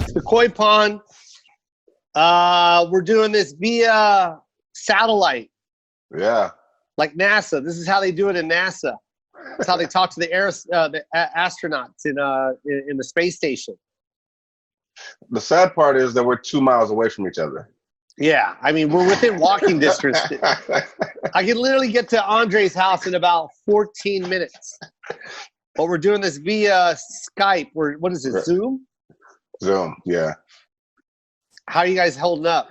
The Koy Pond. We're doing this via satellite. Yeah. Like NASA. This is how they do it in NASA. That's how they talk to the astronauts in the space station. The sad part is that we're 2 miles away from each other. Yeah, I mean, we're within walking distance. I can literally get to Andre's house in about 14 minutes. But we're doing this via Skype. What is it, Right. Zoom? Zoom, yeah. How are you guys holding up?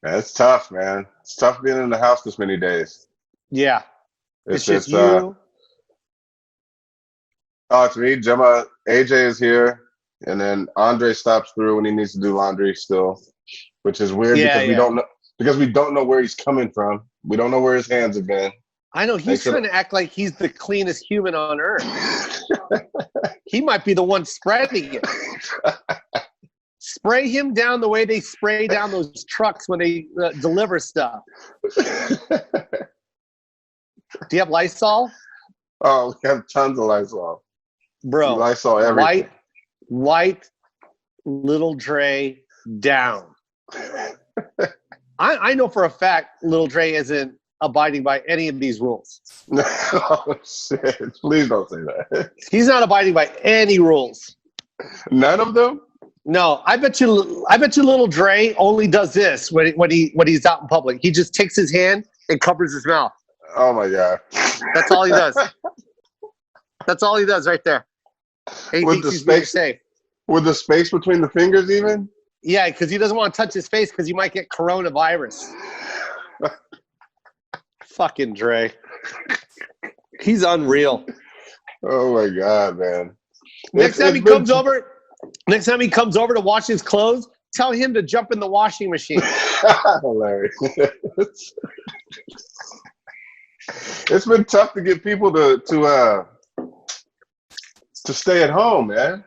Yeah, it's tough, man. It's tough being in the house this many days. Yeah. It's just you. It's me. Gemma, AJ is here. And then Andre stops through when he needs to do laundry still, which is weird because we don't know where he's coming from. We don't know where his hands have been. I know he's trying to act like he's the cleanest human on earth. He might be the one spreading it. Spray him down the way they spray down those trucks when they deliver stuff. Do you have Lysol? Oh, we have tons of Lysol. Bro, Lysol everything. Wipe Little Dre down. I know for a fact Little Dre isn't abiding by any of these rules. Oh, shit. Please don't say that. He's not abiding by any rules. None of them? No, I bet you Little Dre only does this when he's out in public. He just takes his hand and covers his mouth. Oh my God. That's all he does. That's all he does right there. And he thinks he's being safe. With the space between the fingers even? Yeah, because he doesn't want to touch his face because you might get coronavirus. Fucking Dre. He's unreal. Oh my God, man. Next time he comes over to wash his clothes, tell him to jump in the washing machine. Hilarious. It's been tough to get people to stay at home, man.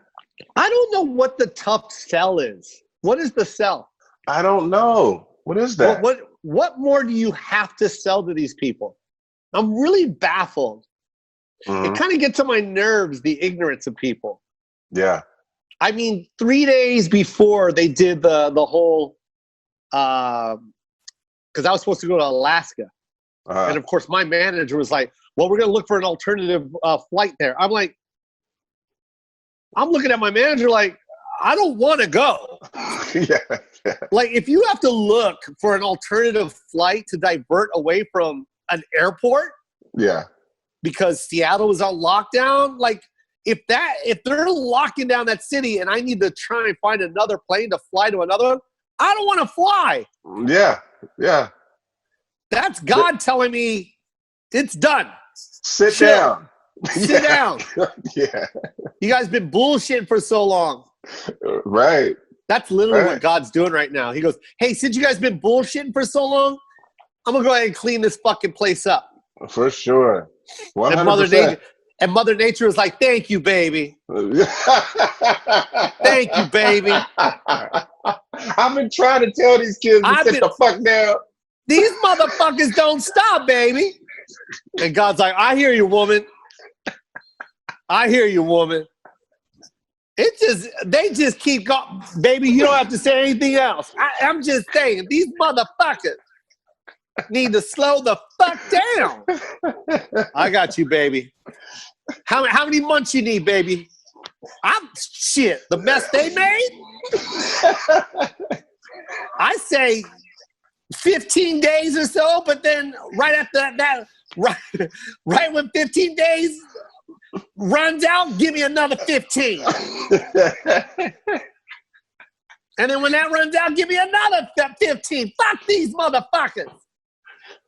I don't know what the tough sell is. What is the sell? I don't know. What is that? What more do you have to sell to these people? I'm really baffled. Mm-hmm. It kind of gets on my nerves, the ignorance of people. Yeah. I mean, 3 days before they did the whole, because I was supposed to go to Alaska. And of course, my manager was like, well, we're going to look for an alternative flight there. I'm like, I'm looking at my manager like, I don't want to go. Yeah. Like, if you have to look for an alternative flight to divert away from an airport, yeah, because Seattle was on lockdown, like, if they're locking down that city and I need to try and find another plane to fly to another one, I don't want to fly. Yeah, yeah. That's God telling me it's done. Sit down. Sit down. Yeah. You guys been bullshitting for so long. Right. That's literally what God's doing right now. He goes, hey, since you guys been bullshitting for so long, I'm going to go ahead and clean this fucking place up. For sure. 100%. And Mother Nature was like, thank you, baby. Thank you, baby. I've been trying to tell these kids to sit the fuck down. These motherfuckers don't stop, baby. And God's like, I hear you, woman. I hear you, woman. They just keep going. Baby, you don't have to say anything else. I'm just saying, these motherfuckers need to slow the fuck down. I got you, baby. How many months you need, baby? Shit, the best they made? I say 15 days or so, but then right after that, right when 15 days runs out, give me another 15. And then when that runs out, give me another 15. Fuck these motherfuckers.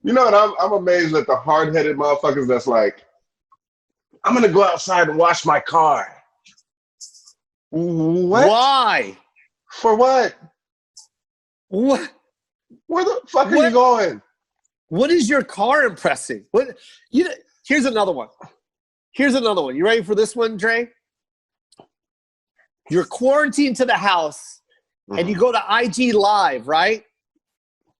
You know what? I'm amazed at the hard-headed motherfuckers that's like, I'm going to go outside and wash my car. What? Why? For what? What? Where the fuck are you going? What is your car impressing? Here's another one. You ready for this one, Dre? You're quarantined to the house, and you go to IG Live, right?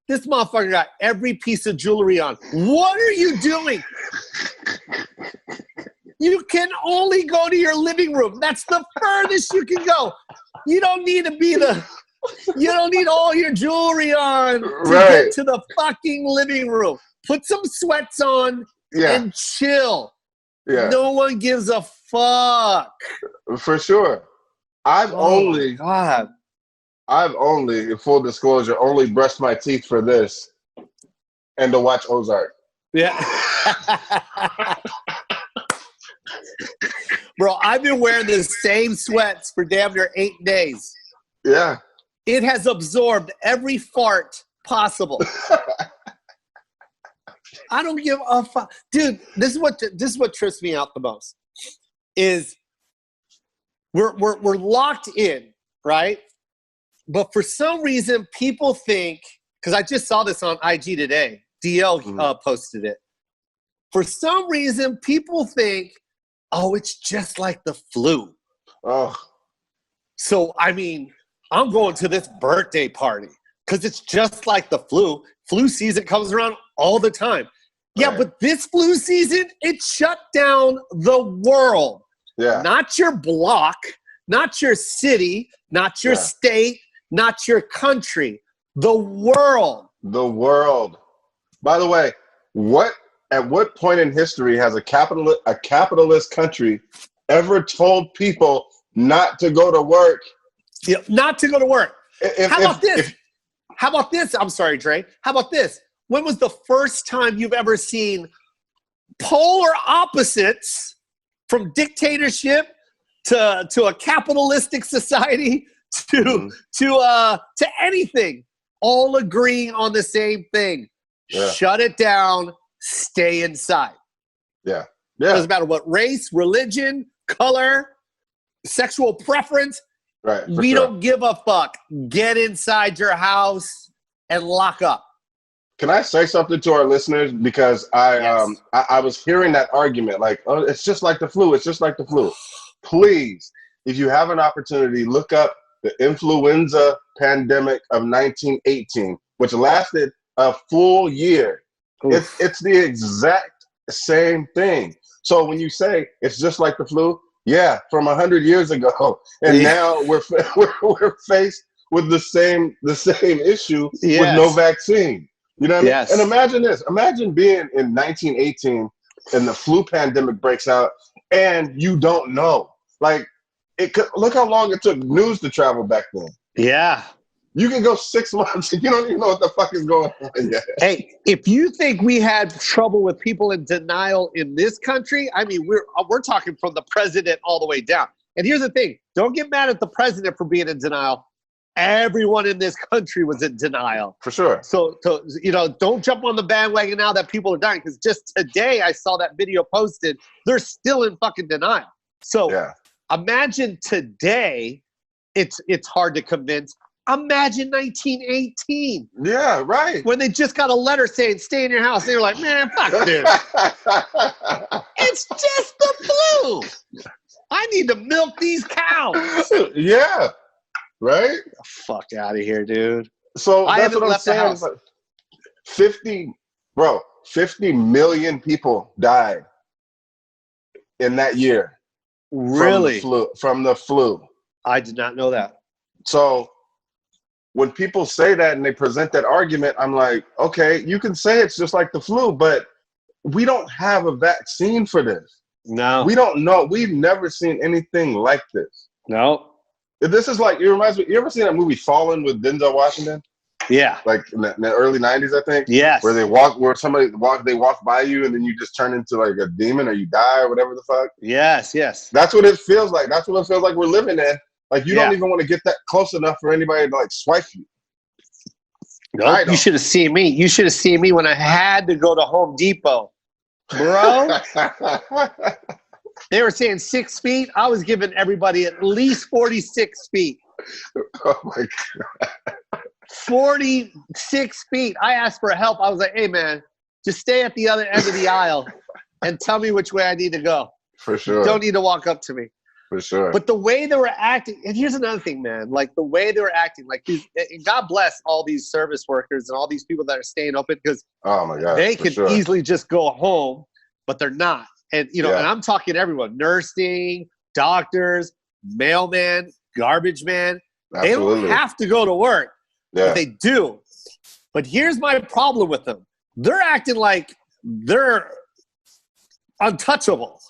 This motherfucker got every piece of jewelry on. What are you doing? You can only go to your living room. That's the furthest you can go. You don't need to be you don't need all your jewelry on to get to the fucking living room. Put some sweats on and chill. Yeah. No one gives a fuck. For sure. I've only, in full disclosure, only brushed my teeth for this and to watch Ozark. Yeah. Bro, I've been wearing the same sweats for damn near 8 days. Yeah. It has absorbed every fart possible. I don't give a fuck. Dude, this is what trips me out the most. Is we're locked in, right? But for some reason, people think, because I just saw this on IG today. DL posted it. For some reason, people think, oh, it's just like the flu. Oh. So, I mean, I'm going to this birthday party because it's just like the flu. Flu season comes around all the time. Yeah, but this flu season, it shut down the world. Yeah. Not your block, not your city, not your state, not your country. The world. The world. By the way, at what point in history has a capitalist country ever told people not to go to work? Yeah, not to go to work. How about this? I'm sorry, Dre. How about this? When was the first time you've ever seen polar opposites from dictatorship to a capitalistic society to anything all agreeing on the same thing? Yeah. Shut it down. Stay inside. Yeah. Doesn't matter what race, religion, color, sexual preference. Right. We don't give a fuck. Get inside your house and lock up. Can I say something to our listeners? Because I was hearing that argument, like, oh, it's just like the flu. It's just like the flu. Please, if you have an opportunity, look up the influenza pandemic of 1918, which lasted a full year. It's the exact same thing. So when you say it's just like the flu, yeah, from 100 years ago, and now we're faced with the same issue with no vaccine. You know what I mean? Yes. And imagine this. Imagine being in 1918 and the flu pandemic breaks out and you don't know. Like, look how long it took news to travel back then. Yeah. You can go 6 months and you don't even know what the fuck is going on yet. Hey, if you think we had trouble with people in denial in this country, I mean, we're talking from the president all the way down. And here's the thing. Don't get mad at the president for being in denial. Everyone in this country was in denial. For sure. So don't jump on the bandwagon now that people are dying, because just today I saw that video posted. They're still in fucking denial. So imagine today, it's hard to convince. Imagine 1918. Yeah, right. When they just got a letter saying, stay in your house. They were like, man, fuck this. It's just the flu. I need to milk these cows. Yeah. Right? Fuck out of here, dude. So that's what I'm saying. Like 50 million people died in that year. Really? From the flu. I did not know that. So when people say that and they present that argument, I'm like, okay, you can say it's just like the flu, but we don't have a vaccine for this. No. We don't know. We've never seen anything like this. No. This is like, it reminds me, you ever seen that movie Fallen with Denzel Washington? Yeah. Like in the early 90s, I think. Yes. Where they walk by you and then you just turn into like a demon or you die or whatever the fuck. Yes, yes. That's what it feels like. That's what it feels like we're living in. Like you don't even want to get that close enough for anybody to like swipe you. Nope. You should have seen me. You should have seen me when I had to go to Home Depot. Bro. They were saying 6 feet. I was giving everybody at least 46 feet. Oh my God. 46 feet. I asked for help. I was like, hey man, just stay at the other end of the aisle and tell me which way I need to go. For sure. You don't need to walk up to me. For sure. But the way they were acting, and here's another thing, man, like the way they were acting, like and God bless all these service workers and all these people that are staying open, because oh my God, they could easily just go home, but they're not. And, and I'm talking to everyone, nursing, doctors, mailman, garbage man. Absolutely. They don't have to go to work, but they do. But here's my problem with them. They're acting like they're untouchable.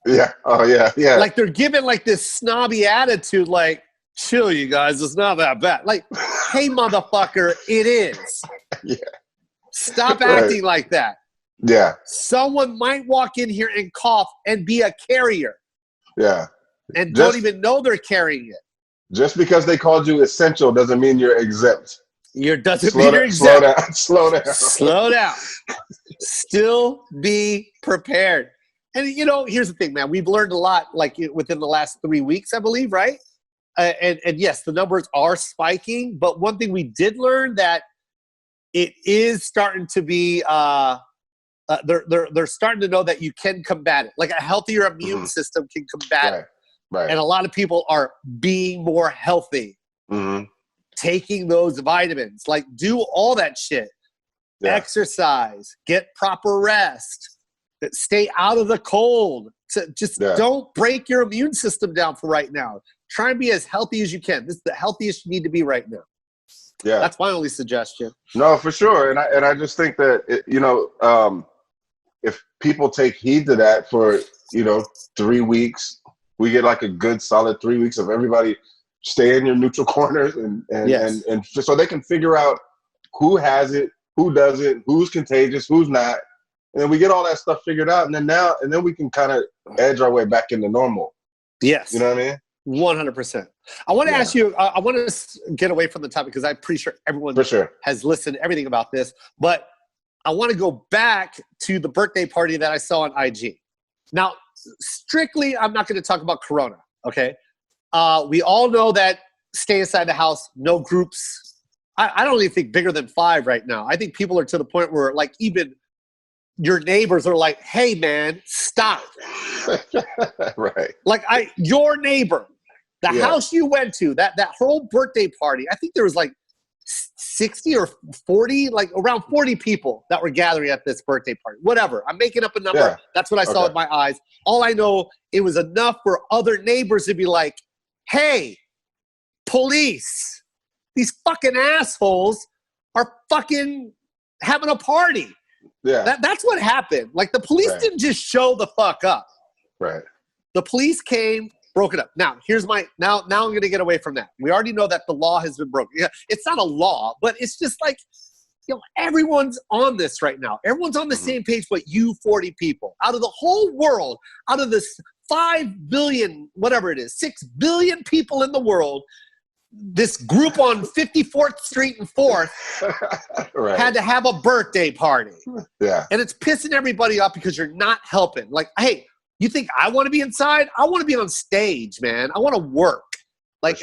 Yeah. Oh, yeah. Yeah. Like they're giving like this snobby attitude, like, chill, you guys. It's not that bad. Like, hey, motherfucker, it is. Yeah. Stop acting like that. Yeah. Someone might walk in here and cough and be a carrier. Yeah. And don't even know they're carrying it. Just because they called you essential doesn't mean you're exempt. Doesn't mean you're exempt. Slow down. Slow down. Still be prepared. And, here's the thing, man. We've learned a lot, like, within the last 3 weeks, I believe, right? And yes, the numbers are spiking. But one thing we did learn that it is starting to be they're starting to know that you can combat it. Like a healthier immune system can combat it. Right. And a lot of people are being more healthy. Taking those vitamins. Like, do all that shit. Yeah. Exercise. Get proper rest. Stay out of the cold. Just don't break your immune system down for right now. Try and be as healthy as you can. This is the healthiest you need to be right now. Yeah. That's my only suggestion. No, for sure. And I just think that, if people take heed to that for, 3 weeks, we get like a good solid 3 weeks of everybody stay in your neutral corners and so they can figure out who has it, who doesn't, who's contagious, who's not. And then we get all that stuff figured out. And then we can kind of edge our way back into normal. Yes. You know what I mean? 100%. I want to ask you, I want to get away from the topic because I'm pretty sure everyone has listened to everything about this, but I want to go back to the birthday party that I saw on IG. Now, strictly, I'm not going to talk about Corona, okay? We all know that stay inside the house, no groups. I don't even think bigger than 5 right now. I think people are to the point where, like, even your neighbors are like, hey, man, stop. Right. Like, your neighbor, the house you went to, that whole birthday party, I think there was like 60 or 40, like around 40 people that were gathering at this birthday party. Whatever. I'm making up a number. Yeah. That's what I saw with my eyes. All I know, it was enough for other neighbors to be like, hey, police, these fucking assholes are fucking having a party. Yeah. That's what happened. Like, the police didn't just show the fuck up. Right. The police came, broke it up. Now, here's now I'm going to get away from that. We already know that the law has been broken. Yeah, it's not a law, but it's just like, everyone's on this right now. Everyone's on the same page, but you 40 people. Out of the whole world, out of this 5 billion, whatever it is, 6 billion people in the world, this group on 54th Street and 4th had to have a birthday party. Yeah. And it's pissing everybody off because you're not helping. Like, hey, you think I want to be inside? I want to be on stage, man. I want to work. Like,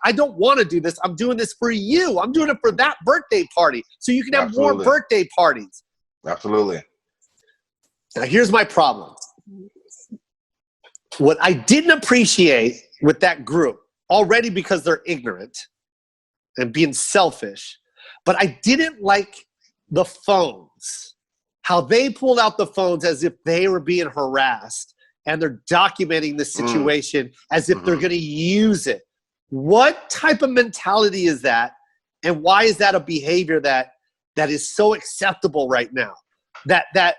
I don't want to do this. I'm doing this for you. I'm doing it for that birthday party so you can have more birthday parties. Absolutely. Now, here's my problem. What I didn't appreciate with that group, already because they're ignorant and being selfish, but I didn't like the phones. How they pulled out the phones as if they were being harassed, and they're documenting the situation as if they're going to use it. What type of mentality is that? And why is that a behavior that is so acceptable right now? That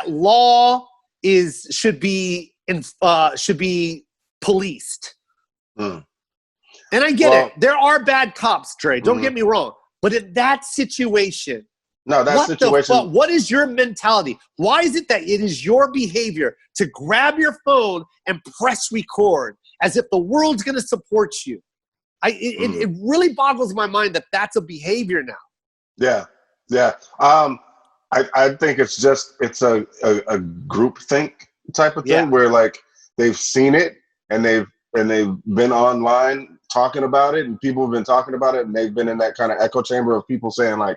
law should be policed. And I get it. There are bad cops, Dre. Don't get me wrong. But in that situation, what is your mentality? Why is it that it is your behavior to grab your phone and press record as if the world's going to support you? It really boggles my mind that that's a behavior now. Yeah. Yeah. I think it's a group think type of thing where, like, they've seen it and they've been online talking about it, and people have been talking about it, and they've been in that kind of echo chamber of people saying, like,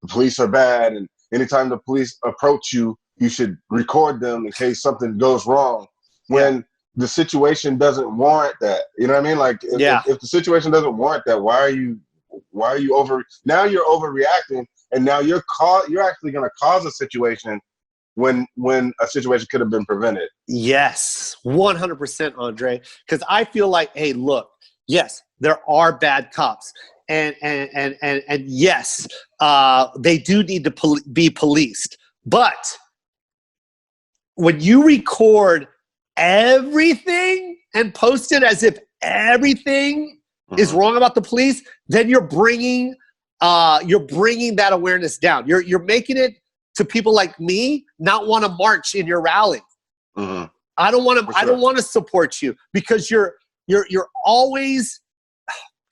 the police are bad, and anytime the police approach you, you should record them in case something goes wrong. When the situation doesn't warrant that, you know what I mean? Like, if the situation doesn't warrant that, why are you now you're overreacting, and now you're actually going to cause a situation when a situation could have been prevented. Yes, 100%, Andre. Because I feel like, hey, look, yes, there are bad cops, and yes, they do need to be policed. But when you record everything and post it as if everything is wrong about the police, then you're bringing that awareness down. You're making it to people like me not want to march in your rally. I don't want to. I don't want to support you because you're always.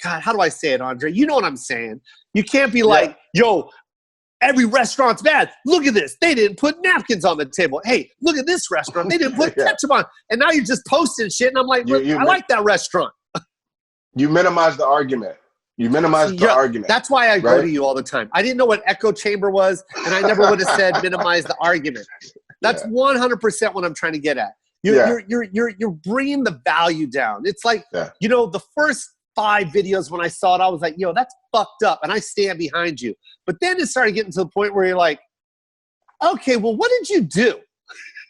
God, how do I say it, Andre? You know what I'm saying. You can't be like, yo, every restaurant's bad. Look at this. They didn't put napkins on the table. Hey, look at this restaurant. They didn't put ketchup on. And now you're just posting shit. And I'm like, I like that restaurant. You minimize the argument. You minimize the argument. That's why I go to you all the time. I didn't know what echo chamber was, and I never would have said minimize the argument. That's 100% what I'm trying to get at. You're bringing the value down. It's like, the first 5 videos when I saw it, I was like, yo, that's fucked up, and I stand behind you. But then it started getting to the point where you're like, okay, well, what did you do?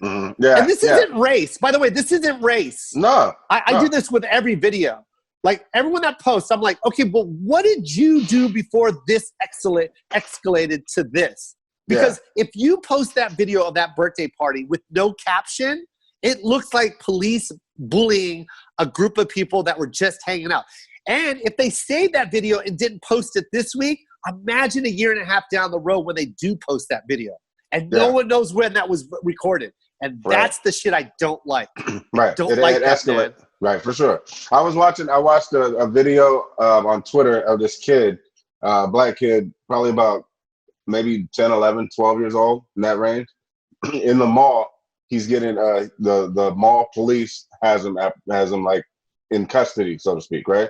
And this isn't race. By the way, this isn't race. No. I do this with every video. Like, everyone that posts, I'm like, okay, but what did you do before this escalated to this? Because if you post that video of that birthday party with no caption, it looks like police bullying a group of people that were just hanging out. And if they saved that video and didn't post it this week, imagine a year and a half down the road when they do post that video. And no one knows when that was recorded. And that's the shit I don't like. Don't like that, man. Right, for sure. I watched a video on Twitter of this kid, black kid, probably about maybe 10, 11, 12 years old, in that range, in the mall. He's getting the mall police has him like in custody, so to speak, right?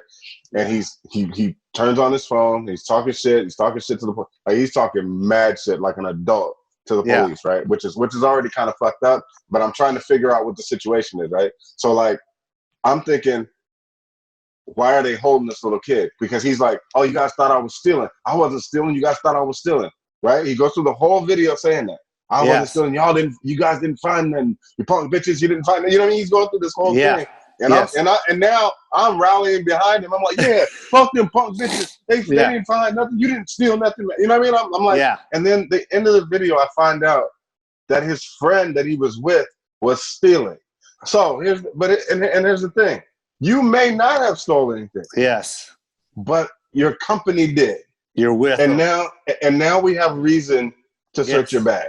And he turns on his phone. He's talking shit. He's talking shit to the police. Like, he's talking mad shit like an adult to the police, right? Which is already kind of fucked up. But I'm trying to figure out what the situation is, right? So like, I'm thinking, why are they holding this little kid? Because he's like, oh, you guys thought I was stealing. I wasn't stealing. You guys thought I was stealing, right? He goes through the whole video saying that. I wasn't stealing. You guys didn't find them. You punk bitches, you didn't find them. You know what I mean? He's going through this whole thing. And now I'm rallying behind him. I'm like, fuck them punk bitches. They didn't find nothing. You didn't steal nothing. You know what I mean? I'm like, and then the end of the video, I find out that his friend that he was with was stealing. So here's the thing. You may not have stolen anything. Yes. But your company did. You're with them. And now we have reason to search your bag.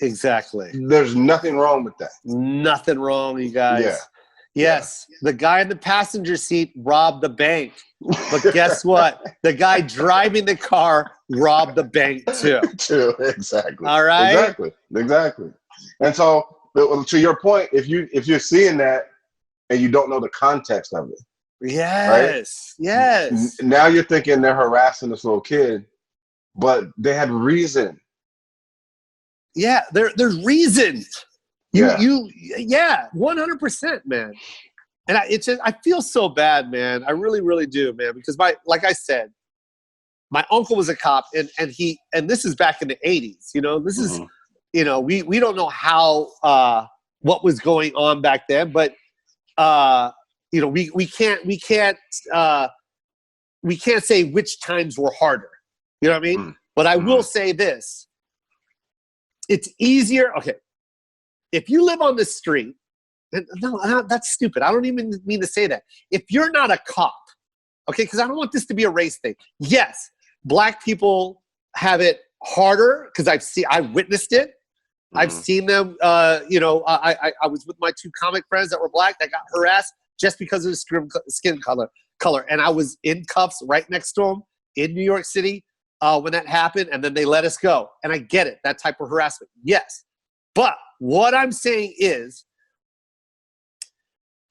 Exactly. There's nothing wrong with that. Nothing wrong, you guys. Yes. The guy in the passenger seat robbed the bank. But guess what? The guy driving the car robbed the bank too. Exactly. All right? Exactly. And so, to your point, if you're seeing that and you don't know the context of it. Yes. Now you're thinking they're harassing this little kid, but they had reason. Yeah, there's reason. You 100%, man. And I feel so bad, man. I really, really do, man. Because like I said, my uncle was a cop, and this is back in the 80s. This is, we don't know how what was going on back then, but we can't say which times were harder. You know what I mean? But I will say this. It's easier. Okay. If you live on the street, no, that's stupid. I don't even mean to say that. If you're not a cop, okay, because I don't want this to be a race thing. Yes, black people have it harder because I witnessed it. I've seen them. I was with my 2 comic friends that were black that got harassed just because of the skin color, and I was in cuffs right next to them in New York City when that happened, and then they let us go. And I get it, that type of harassment. Yes, but what I'm saying is,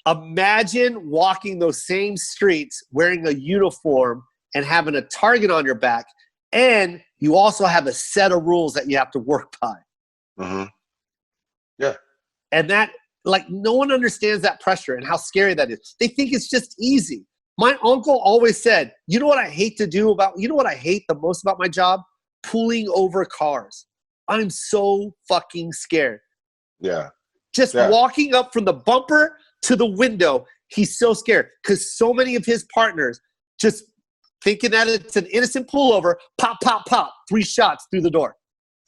imagine walking those same streets wearing a uniform and having a target on your back, and you also have a set of rules that you have to work by. Yeah. And that, like, no one understands that pressure and how scary that is. They think it's just easy. My uncle always said, you know what I hate the most about my job? Pulling over cars. I'm so fucking scared. Yeah. Just walking up from the bumper to the window, he's so scared because so many of his partners just thinking that it's an innocent pullover, pop, pop, pop, 3 shots through the door.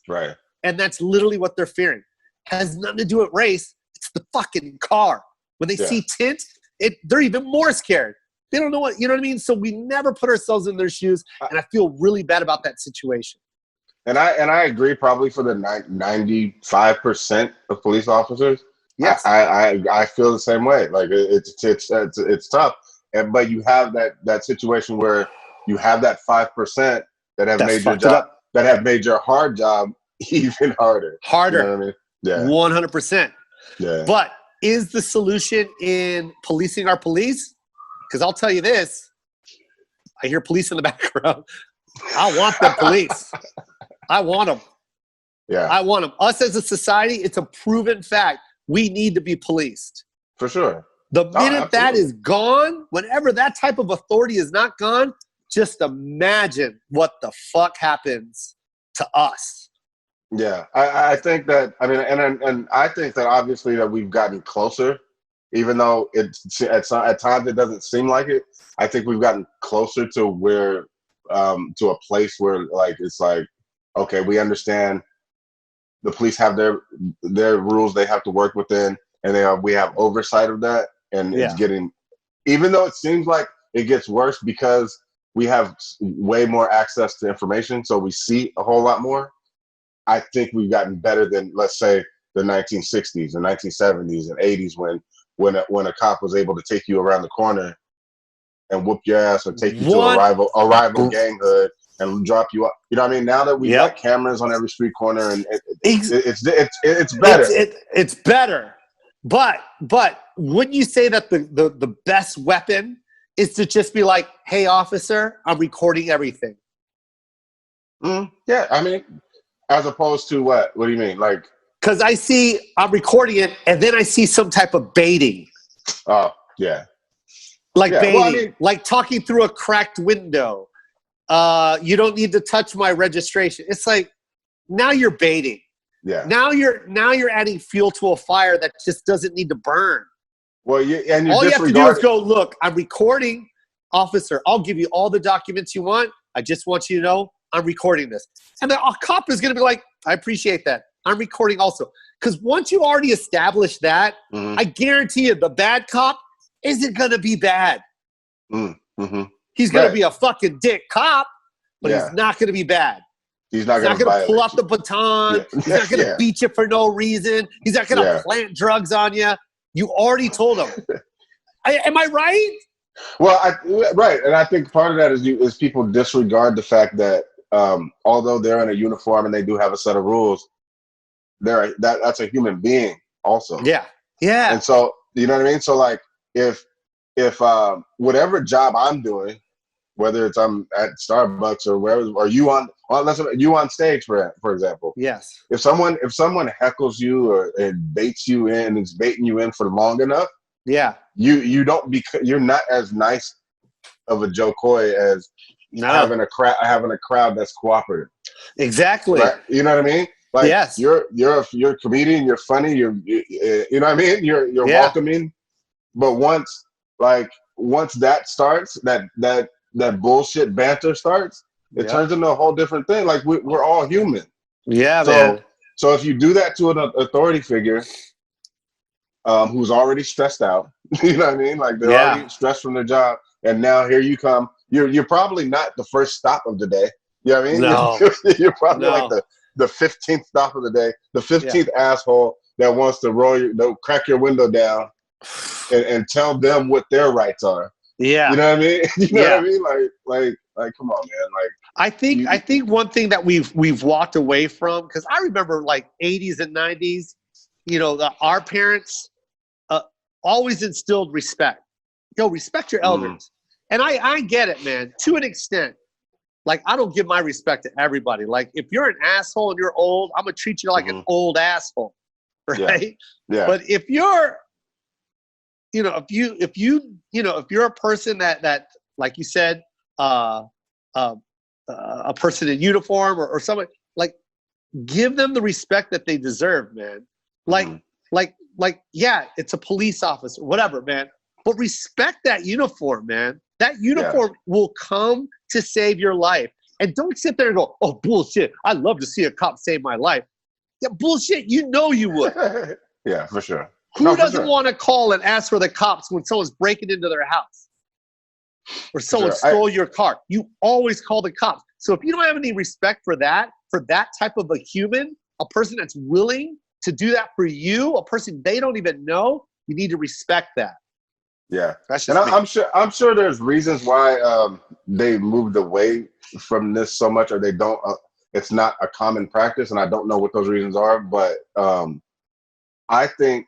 Right. And that's literally what they're fearing. Has nothing to do with race. It's the fucking car. When they see tint, they're even more scared. They don't know what, you know what I mean? So we never put ourselves in their shoes, and I feel really bad about that situation. And I agree probably for the 95% of police officers. Yes. I feel the same way. Like it's tough. But you have that situation where you have that 5% that have made your job, that have made your hard job even harder. Harder. You know what I mean? Yeah. 100%. Yeah. But is the solution in policing our police? Because I'll tell you this. I hear police in the background. I want the police. I want them. Yeah. I want them. Us as a society, it's a proven fact. We need to be policed. For sure. The minute that is gone, whenever that type of authority is not gone, just imagine what the fuck happens to us. Yeah, I think that, I mean, and I think that obviously that we've gotten closer, even though at times it doesn't seem like it. I think we've gotten closer to where, to a place where like, it's like, okay, we understand the police have their rules they have to work within, and we have oversight of that. And it's getting, even though it seems like it gets worse because we have way more access to information, so we see a whole lot more. I think we've gotten better than, let's say, the 1960s and 1970s and 80s when a cop was able to take you around the corner and whoop your ass or take you to a rival gang hood and drop you up. You know what I mean? Now that we got cameras on every street corner, and it's better. It's better. But wouldn't you say that the best weapon is to just be like, hey, officer, I'm recording everything? Yeah, I mean, as opposed to what? What do you mean? Like, because I'm recording it, and then I see some type of baiting. Oh, yeah. Like baiting, well, I mean, like talking through a cracked window. You don't need to touch my registration. It's like, now you're baiting. Yeah. Now you're adding fuel to a fire that just doesn't need to burn. Well, all you have to do is go, look, I'm recording, officer. I'll give you all the documents you want. I just want you to know I'm recording this. And the cop is going to be like, I appreciate that. I'm recording also. Because once you already established that, I guarantee you the bad cop isn't going to be bad. He's going to be a fucking dick cop, but he's not going to be bad. He's not going to pull up the baton. He's not going to beat you for no reason. He's not going to plant drugs on you. You already told him. Am I right? Well, right. And I think part of that is people disregard the fact that although they're in a uniform and they do have a set of rules, that's a human being also. Yeah. Yeah. And so, you know what I mean? So like if whatever job I'm doing, whether it's I'm at Starbucks or wherever, or you on stage for example. Yes. If someone heckles you or baits you in and is baiting you in for long enough, you're not as nice of a Jo Koy as having a crowd that's cooperative. Exactly. Right? You know what I mean? Like you're a comedian, you're funny, you know what I mean? You're welcoming. But once that starts, that bullshit banter starts, it turns into a whole different thing. Like we're all human. Yeah, man. So if you do that to an authority figure who's already stressed out, you know what I mean? Like they're already stressed from their job, and now here you come. You're probably not the first stop of the day. You know what I mean? No. You're probably like the 15th stop of the day, the 15th asshole that wants to crack your window down and tell them what their rights are. Yeah. You know what I mean? You know what I mean? Like, come on, man. Like, I think one thing that we've walked away from, because I remember like 80s and 90s, you know, our parents always instilled respect. Respect your elders. And I get it, man, to an extent. Like, I don't give my respect to everybody. Like, if you're an asshole and you're old, I'm gonna treat you like an old asshole, right? Yeah. But if you're if you're a person that like you said, a person in uniform or someone, like, give them the respect that they deserve, man. Like, yeah, it's a police officer, whatever, man. But respect that uniform, man. That uniform will come to save your life. And don't sit there and go, oh, bullshit. I'd love to see a cop save my life. Yeah, bullshit. You know you would. Yeah, for sure. Who doesn't want to call and ask for the cops when someone's breaking into their house? Or someone stole your car? You always call the cops. So if you don't have any respect for that type of a human, a person that's willing to do that for you, a person they don't even know, you need to respect that. Yeah, and I'm sure there's reasons why they moved away from this so much, or they don't. It's not a common practice, and I don't know what those reasons are. But I think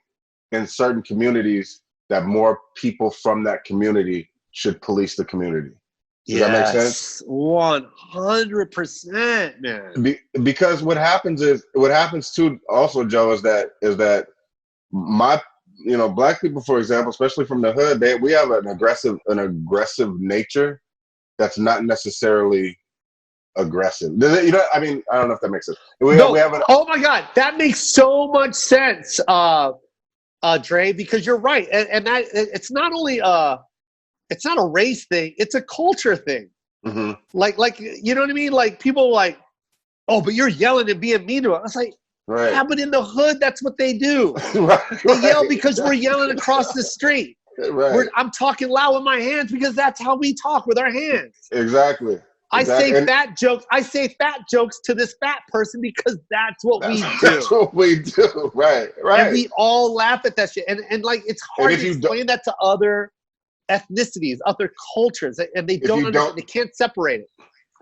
in certain communities that more people from that community should police the community. Does that make sense? 100%, man. Because what happens too, also, Joe, is that black people, for example, especially from the hood, we have an aggressive nature that's not necessarily aggressive. You know, I mean, I don't know if that makes sense. Oh my God, that makes so much sense, Dre, because you're right, and that it's not only it's not a race thing; it's a culture thing. Mm-hmm. Like you know what I mean? Like people are like, oh, but you're yelling and being mean to us. I was like, right. Yeah, but in the hood, that's what they do. They yell because we're yelling across the street. Right. I'm talking loud with my hands because that's how we talk, with our hands. Exactly. I say fat jokes to this fat person because that's what we do. That's what we do. Right. And we all laugh at that shit. And like, it's hard to explain that to other ethnicities, other cultures, and they don't understand. They can't separate it.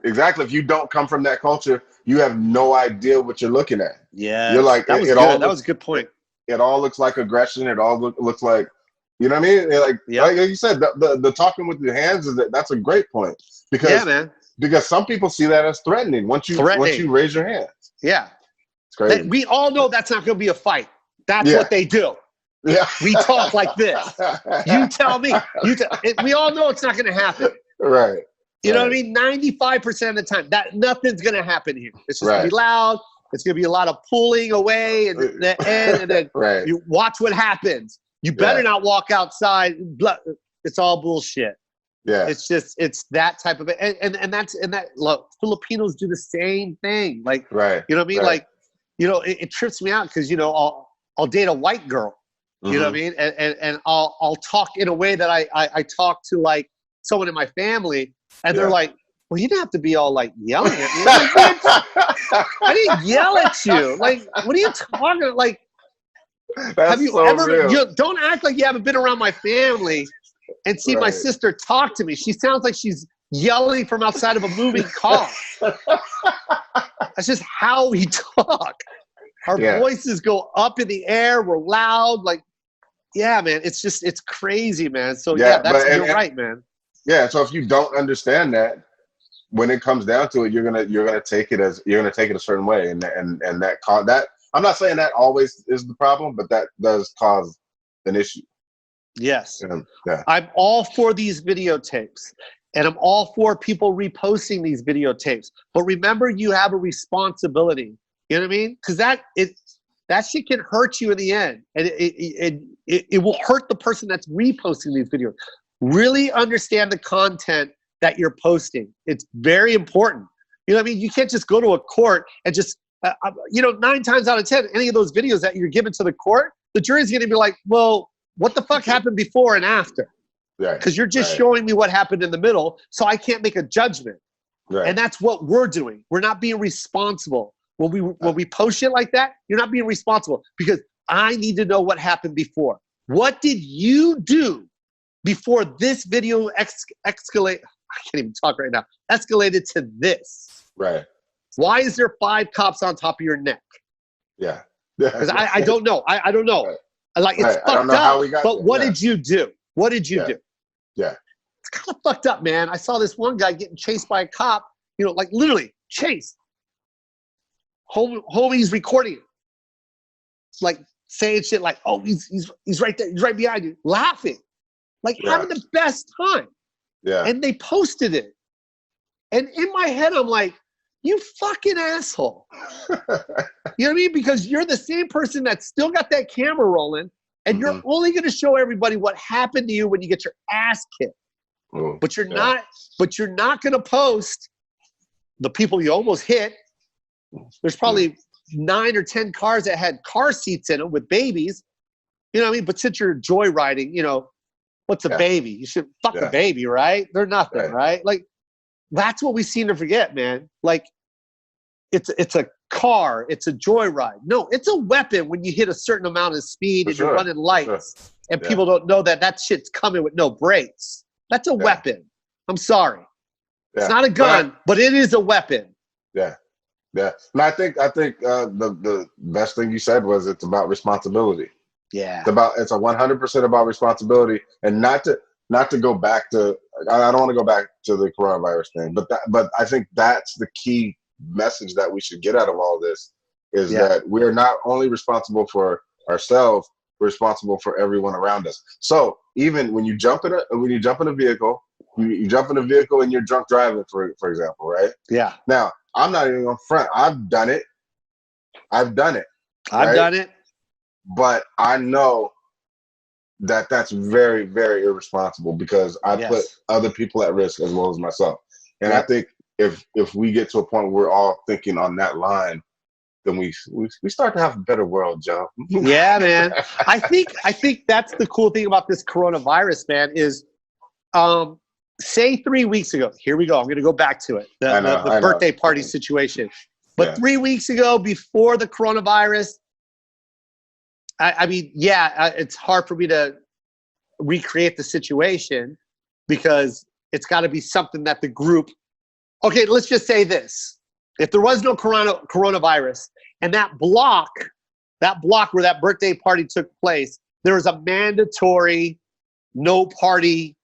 Exactly. If you don't come from that culture, you have no idea what you're looking at. Yeah. You're like, that was a good point. It all looks like aggression. It all looks like, you know what I mean? Like you said, the talking with your hands that's a great point. Because some people see that as threatening once you raise your hands. Yeah. It's crazy. We all know that's not going to be a fight. That's what they do. Yeah. We talk like this. You tell me. We all know it's not going to happen. Right. You know what I mean? 95% of the time, that nothing's going to happen here. It's just going to be loud. It's going to be a lot of pulling away and then you watch what happens. You better not walk outside. It's all bullshit. Yeah. It's that type of it. And look, Filipinos do the same thing. Like, you know what I mean? Like, you know, it trips me out because, you know, I'll date a white girl, you know what I mean? And I'll talk in a way that I talk to like someone in my family. And they're like, well, you didn't have to be all like yelling at me. Like, I didn't yell at you. Like, what are you talking about? Like, have you ever, don't act like you haven't been around my family and seen my sister talk to me. She sounds like she's yelling from outside of a moving car. That's just how we talk. Our voices go up in the air. We're loud. Like, yeah, man, it's crazy, man. So you're right, man. Yeah, so if you don't understand that, when it comes down to it, you're gonna take it a certain way, and that I'm not saying that always is the problem, but that does cause an issue. Yes, I'm all for these videotapes, and I'm all for people reposting these videotapes. But remember, you have a responsibility. You know what I mean? Because that shit can hurt you in the end, and it will hurt the person that's reposting these videos. Really understand the content that you're posting. It's very important. You know what I mean? You can't just go to a court and just, 9 times out of 10, any of those videos that you're giving to the court, the jury's going to be like, well, what the fuck happened before and after? Because you're just showing me what happened in the middle, so I can't make a judgment. And that's what we're doing. We're not being responsible. When we post shit like that, you're not being responsible because I need to know what happened before. What did you do before this video escalated? I can't even talk right now. Escalated to this. Right. Why is there 5 cops on top of your neck? Yeah. Because I don't know. I don't know. Like, it's fucked up. But what did you do? What did you do? Yeah. It's kind of fucked up, man. I saw this one guy getting chased by a cop. You know, like literally chased. Homie's recording it. It's like saying shit like, "Oh, he's right there. He's right behind you," laughing. Like having the best time. Yeah. And they posted it. And in my head, I'm like, You fucking asshole. You know what I mean? Because you're the same person that still got that camera rolling, and you're only going to show everybody what happened to you when you get your ass kicked. But you're not going to post the people you almost hit. There's probably 9 or 10 cars that had car seats in them with babies. You know what I mean? But since you're joyriding, you know, what's a baby? You should fuck a baby, right? They're nothing, right? Like, that's what we seem to forget, man. Like, it's a car. It's a joyride. No, it's a weapon when you hit a certain amount of speed and you're running lights and people don't know that shit's coming with no brakes. That's a weapon. I'm sorry. It's not a gun, but it is a weapon. Yeah. Yeah. And I think the best thing you said was it's about responsibility. Yeah. It's a 100% about responsibility, and not to go back to, I don't want to go back to the coronavirus thing, but I think that's the key message that we should get out of all this is that we're not only responsible for ourselves, we're responsible for everyone around us. So even when you jump in a vehicle, you jump in a vehicle and you're drunk driving, for example, right? Yeah. Now, I'm not even on front. I've done it. I've done it. But I know that that's very, very irresponsible because I put other people at risk as well as myself. And I think if we get to a point where we're all thinking on that line, then we start to have a better world, Joe. Yeah, man. I think that's the cool thing about this coronavirus, man, is say 3 weeks ago, here we go. I'm going to go back to it. The birthday party situation. But 3 weeks ago, before the coronavirus, I mean, it's hard for me to recreate the situation because it's got to be something that the group. Okay, let's just say this: if there was no coronavirus and that block where that birthday party took place, there was a mandatory no party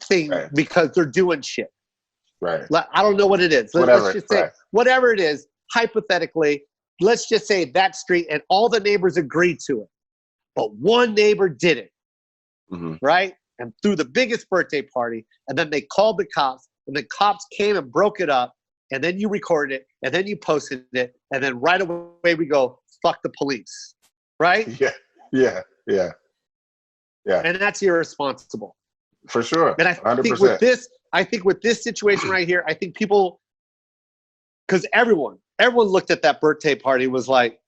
thing because they're doing shit. Right. I don't know what it is. Let's just say whatever it is. Hypothetically, let's just say that street and all the neighbors agreed to it. But one neighbor didn't, right? And threw the biggest birthday party. And then they called the cops. And the cops came and broke it up. And then you recorded it. And then you posted it. And then right away we go, fuck the police. Right? Yeah. And that's irresponsible. For sure. And I 100%. think with this situation right here, I think people, because everyone looked at that birthday party was like,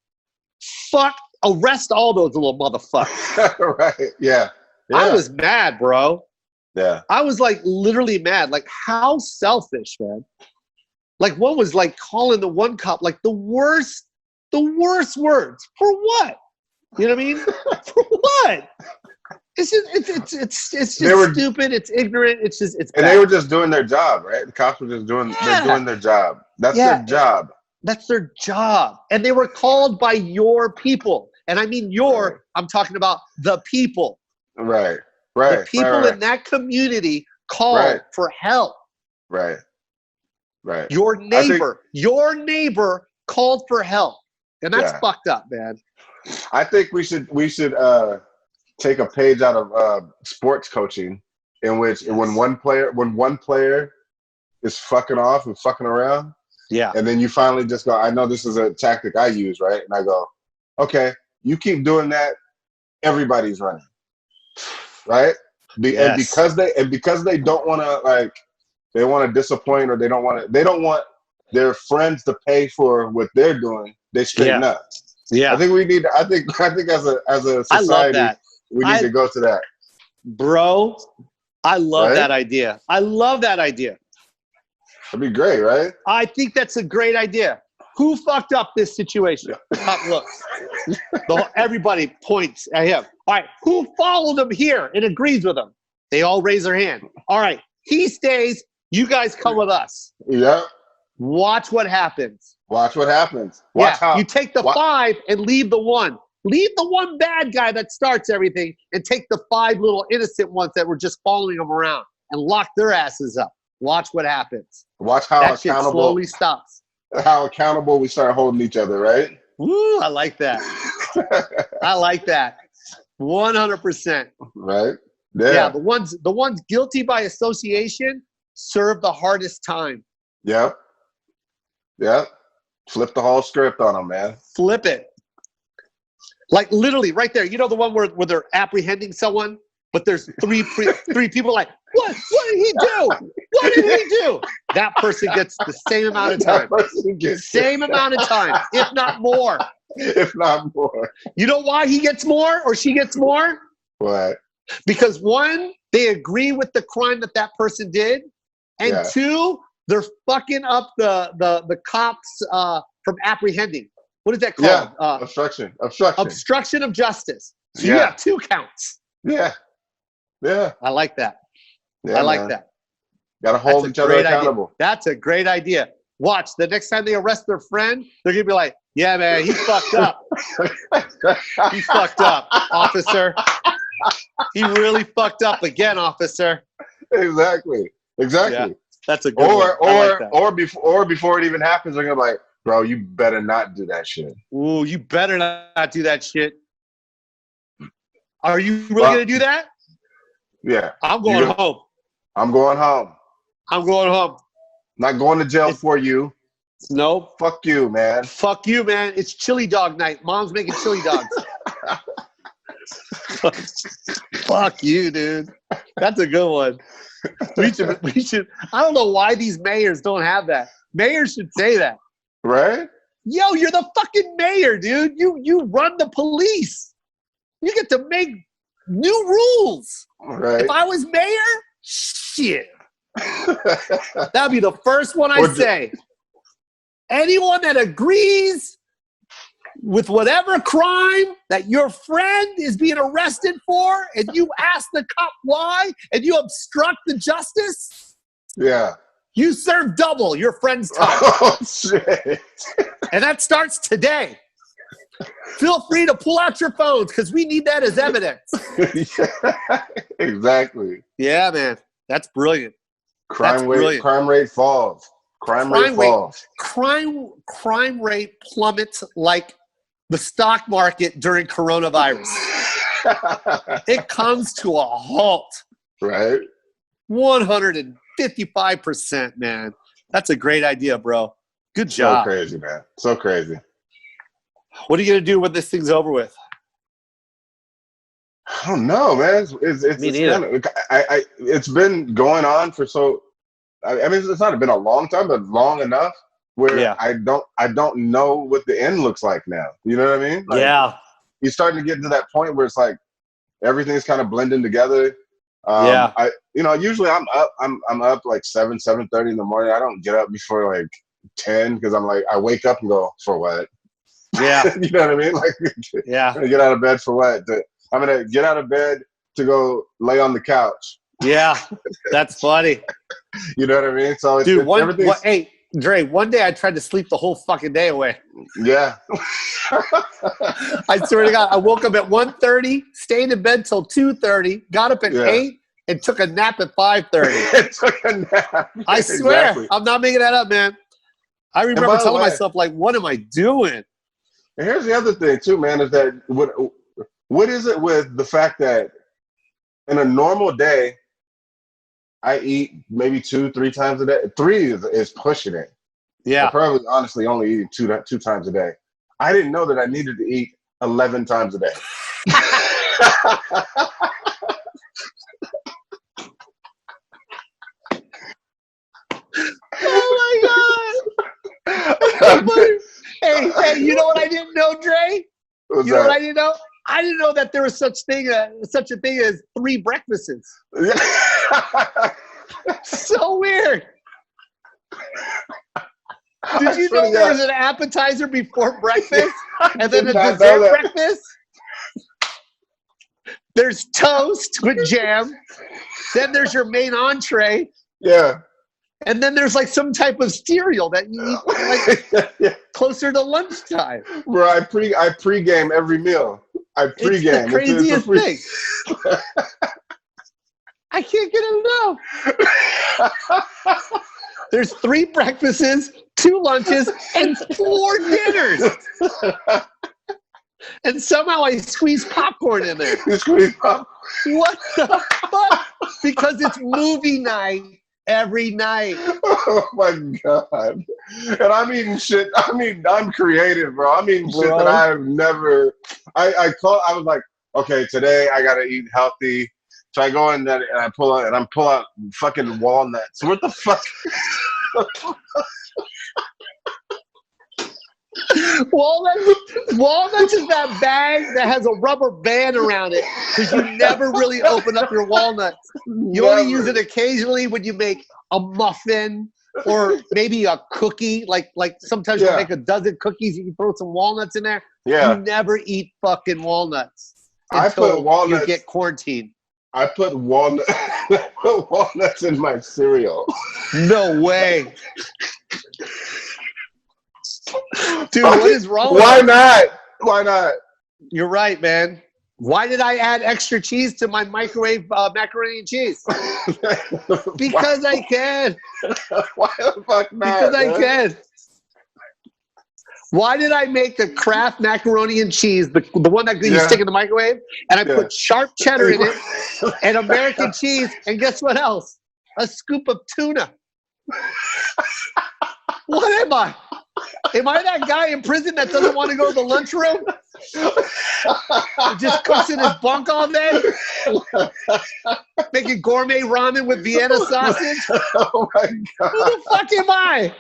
fuck, arrest all those little motherfuckers. Right. Yeah. I was mad, bro. Yeah. I was like literally mad. Like, how selfish, man. Like, one was like calling the one cop like the worst words. For what? You know what I mean? For what? It's just stupid. It's ignorant. It's bad. And they were just doing their job, right? The cops were just doing their job. That's their job. That's their job. And they were called by your people. And I mean I'm talking about the people. Right. The people in that community called for help. Right. Your neighbor called for help. And that's fucked up, man. I think we should take a page out of sports coaching, in which when one player is fucking off and fucking around, and then you finally just go, I know this is a tactic I use, right? And I go, okay, you keep doing that, everybody's running, right? And because they don't want to they want to disappoint, or they don't want their friends to pay for what they're doing, they straighten up. Yeah, I think we need. I think as a society, we need to go to that. Bro, I love that idea. I love that idea. That'd be great, right? I think that's a great idea. Who fucked up this situation? Top looks. Everybody points at him. All right, who followed him here and agrees with him? They all raise their hand. All right, he stays. You guys come with us. Yeah. Watch what happens. Watch how you take the 5 and leave the 1. Leave the one bad guy that starts everything and take the 5 little innocent ones that were just following him around and lock their asses up. Watch what happens. Watch how that shit slowly stops. How accountable we start holding each other, right? Woo, I like that. I like that. 100%. Right? Yeah, the ones guilty by association serve the hardest time. Yep. Yeah. Flip the whole script on them, man. Flip it. Like literally right there. You know the one where they're apprehending someone, but there's three people like, what? What did he do? What did he do? That person gets the same amount of time. Same amount of time, if not more. If not more. You know why he gets more or she gets more? What? Because one, they agree with the crime that person did, and two, they're fucking up the cops from apprehending. What is that called? Yeah, obstruction. Obstruction of justice. So you have 2 counts. Yeah. Yeah. I like that. Yeah, I like that. Got to hold each other accountable. Idea. That's a great idea. Watch, the next time they arrest their friend, they're going to be like, yeah, man, he fucked up. He fucked up, officer. He really fucked up again, officer. Exactly. Yeah, that's a good one. Or before it even happens, they're going to be like, bro, you better not do that shit. Ooh, you better not do that shit. Are you really going to do that? Yeah. I'm going home. I'm going home. I'm going home. Not going to jail for you. Nope. Fuck you, man. Fuck you, man. It's chili dog night. Mom's making chili dogs. Fuck you, dude. That's a good one. We should. I don't know why these mayors don't have that. Mayors should say that. Right? Yo, you're the fucking mayor, dude. You run the police. You get to make new rules. Right. If I was mayor, shit. That'd be the first one I say. Anyone that agrees with whatever crime that your friend is being arrested for, and you ask the cop why, and you obstruct the justice, you serve double your friend's time. Oh, shit. And that starts today. Feel free to pull out your phones because we need that as evidence. Exactly. Yeah, man. That's brilliant. Crime rate falls. Crime rate falls. Crime rate plummets like the stock market during coronavirus. It comes to a halt. Right. 155%, man. That's a great idea, bro. Good job. So crazy, man. So crazy. What are you going to do when this thing's over with? I don't know, man. It's been going on for I mean, it's not been a long time, but long enough where I don't know what the end looks like now. You know what I mean? Like, you're starting to get to that point where it's like everything's kind of blending together. Usually I'm up like 7:30 in the morning. I don't get up before like 10 because I'm like, I wake up and go, for what? Yeah. You know what I mean? Like, I'm gonna get out of bed for what? I'm gonna get out of bed to go lay on the couch. Yeah, that's funny. You know what I mean? So dude, hey, Dre, one day I tried to sleep the whole fucking day away. Yeah. I swear to God, I woke up at 1:30, stayed in bed till 2:30, got up at 8, and took a nap at 5:30. Took a nap. I swear, I'm not making that up, man. I remember telling myself, like, what am I doing? And here's the other thing, too, man, is that what is it with the fact that in a normal day, I eat maybe 2-3 times a day. 3 is pushing it. Yeah. I probably honestly only eating two times a day. I didn't know that I needed to eat 11 times a day. Oh my God. Hey, you know what I didn't know, Dre? What I didn't know? I didn't know that there was such a thing as 3 breakfasts. So weird. Did you know there's an appetizer before breakfast and then a dessert breakfast? There's toast with jam. Then there's your main entree. Yeah. And then there's like some type of cereal that you eat like closer to lunchtime. Bro, I pregame every meal. I pregame. It's the craziest thing. I can't get enough. There's 3 breakfasts, 2 lunches, and 4 dinners. And somehow I squeeze popcorn in there. You squeeze popcorn? What the fuck? Because it's movie night. every night. Oh my God. And I'm eating shit. I mean, I'm creative, bro. I'm eating shit that I have never. I was like, okay, today I gotta eat healthy. So I go in there and I pull out fucking walnuts. What the fuck? Walnuts is that bag that has a rubber band around it because you never really open up your walnuts. You only use it occasionally when you make a muffin or maybe a cookie. Like sometimes you make a dozen cookies, you can throw some walnuts in there. Yeah. You never eat fucking walnuts until you get quarantined. I put walnuts in my cereal. No way. Dude, what is wrong with Why not? Why not? You're right, man. Why did I add extra cheese to my microwave macaroni and cheese? Because I can. Why the fuck not? Because I can. Why did I make the Kraft macaroni and cheese, the one that you stick in the microwave, and I put sharp cheddar in it and American cheese, and guess what else? A scoop of tuna. What am I? Am I that guy in prison that doesn't want to go to the lunchroom? Just cooks in his bunk all day? Making gourmet ramen with Vienna sausage? Oh my God. Who the fuck am I?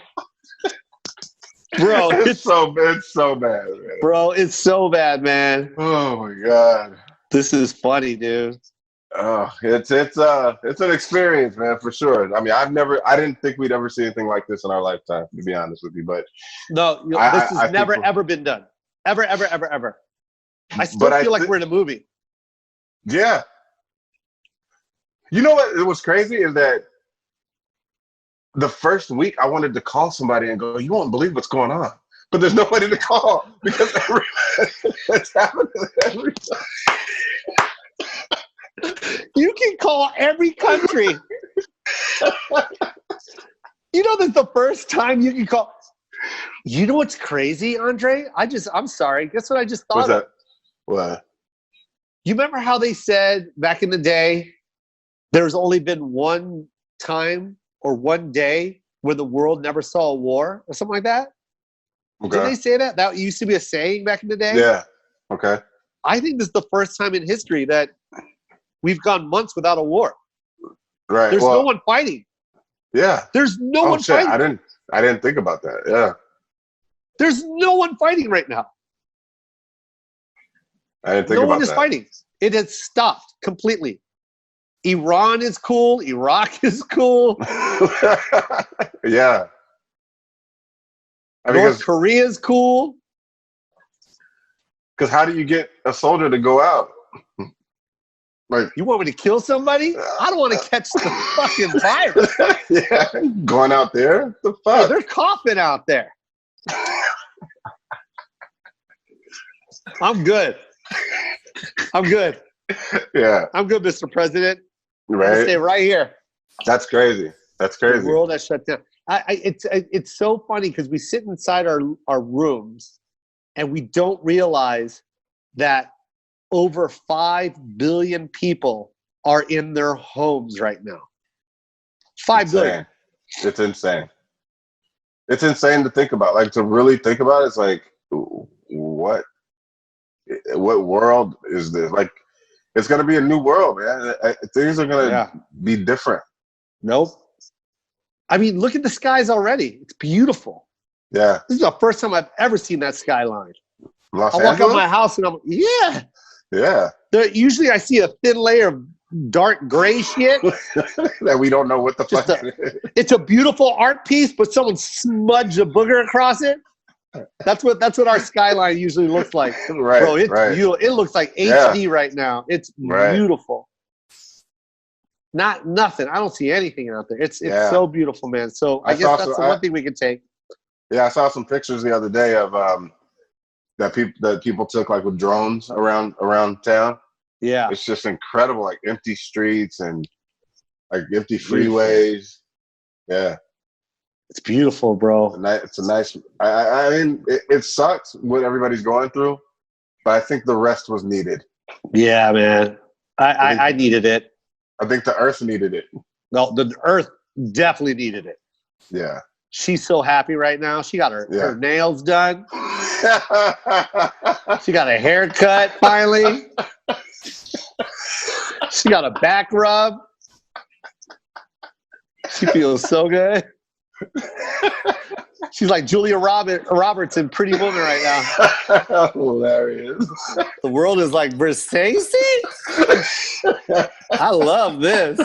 Bro, it's so bad, man. Bro, it's so bad, man. Oh my God. This is funny, dude. Oh, it's an experience, man, for sure. I mean, I didn't think we'd ever see anything like this in our lifetime, to be honest with you. But no, this has never ever been done. Ever. I still feel like we're in a movie. Yeah. You know what? It was crazy is that the first week I wanted to call somebody and go, "You won't believe what's going on," but there's nobody to call because it's happening every time. You can call every country. You know, that's the first time you can call. You know what's crazy, Andre? I'm sorry. Guess what I just thought of? What? You remember how they said back in the day, there's only been one time or one day where the world never saw a war or something like that? Okay. Did they say that? That used to be a saying back in the day? Yeah. Okay. I think this is the first time in history that we've gone months without a war. Right. There's no one fighting. Yeah. There's no one fighting. I didn't think about that. Yeah. There's no one fighting right now. I didn't think about that. No one is fighting. It has stopped completely. Iran is cool. Iraq is cool. Yeah. North Korea is cool. Because how do you get a soldier to go out? Like, you want me to kill somebody? I don't want to catch the fucking virus. Yeah, going out there? The fuck? Hey, they're coughing out there. I'm good. Yeah. I'm good, Mr. President. Right. Stay right here. That's crazy. The world has shut down. It's so funny because we sit inside our rooms and we don't realize that over 5 billion people are in their homes right now. 5 billion. It's insane. It's insane to think about. Like, to really think about it, it's like, what world is this? Like, it's going to be a new world, man. Things are going to be different. Nope. I mean, look at the skies already. It's beautiful. Yeah. This is the first time I've ever seen that skyline. Los I walk out my house and I'm yeah. Yeah. Usually I see a thin layer of dark gray shit. That we don't know what the fuck it is. It's a beautiful art piece, but someone smudged a booger across it. That's what our skyline usually looks like. Right. Bro, it's beautiful. It looks like HD right now. It's beautiful. Nothing. I don't see anything out there. It's so beautiful, man. So I guess that's the one thing we can take. Yeah, I saw some pictures the other day of that people took like with drones around town. Yeah, it's just incredible, like empty streets and like empty freeways. Yeah, it's beautiful, bro. It's a nice. I mean, it sucks what everybody's going through, but I think the rest was needed. Yeah, man. I needed it. I think the earth needed it. No, the earth definitely needed it. Yeah. She's so happy right now. She got her nails done. She got a haircut finally. She got a back rub. She feels so good. She's like Julia Roberts in Pretty Woman right now. Hilarious. The world is like Versace. I love this.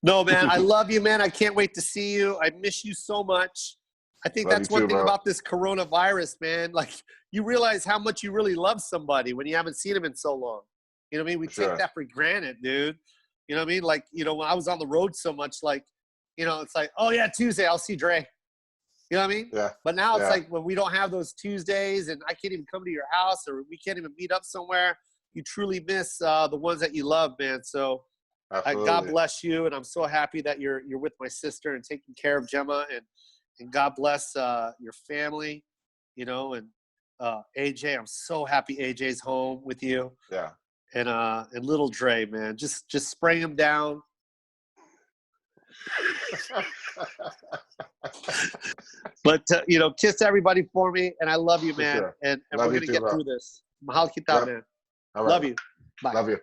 No, man, I love you, man. I can't wait to see you. I miss you so much. I think that's one thing about this coronavirus, man. Like, you realize how much you really love somebody when you haven't seen them in so long. You know what I mean? We take that for granted, dude. You know what I mean? Like, you know, when I was on the road so much, like, you know, it's like, oh, yeah, Tuesday, I'll see Dre. You know what I mean? Yeah. But now it's like when we don't have those Tuesdays and I can't even come to your house or we can't even meet up somewhere, you truly miss the ones that you love, man. So God bless you. And I'm so happy that you're with my sister and taking care of Gemma. And God bless your family, you know, and AJ, I'm so happy AJ's home with you. Yeah. And little Dre, man, just spray him down. But you know, kiss everybody for me, and I love you, man. Sure. And we're gonna get through this. Mahal kita, man. All right. Love you. Bye. Love you.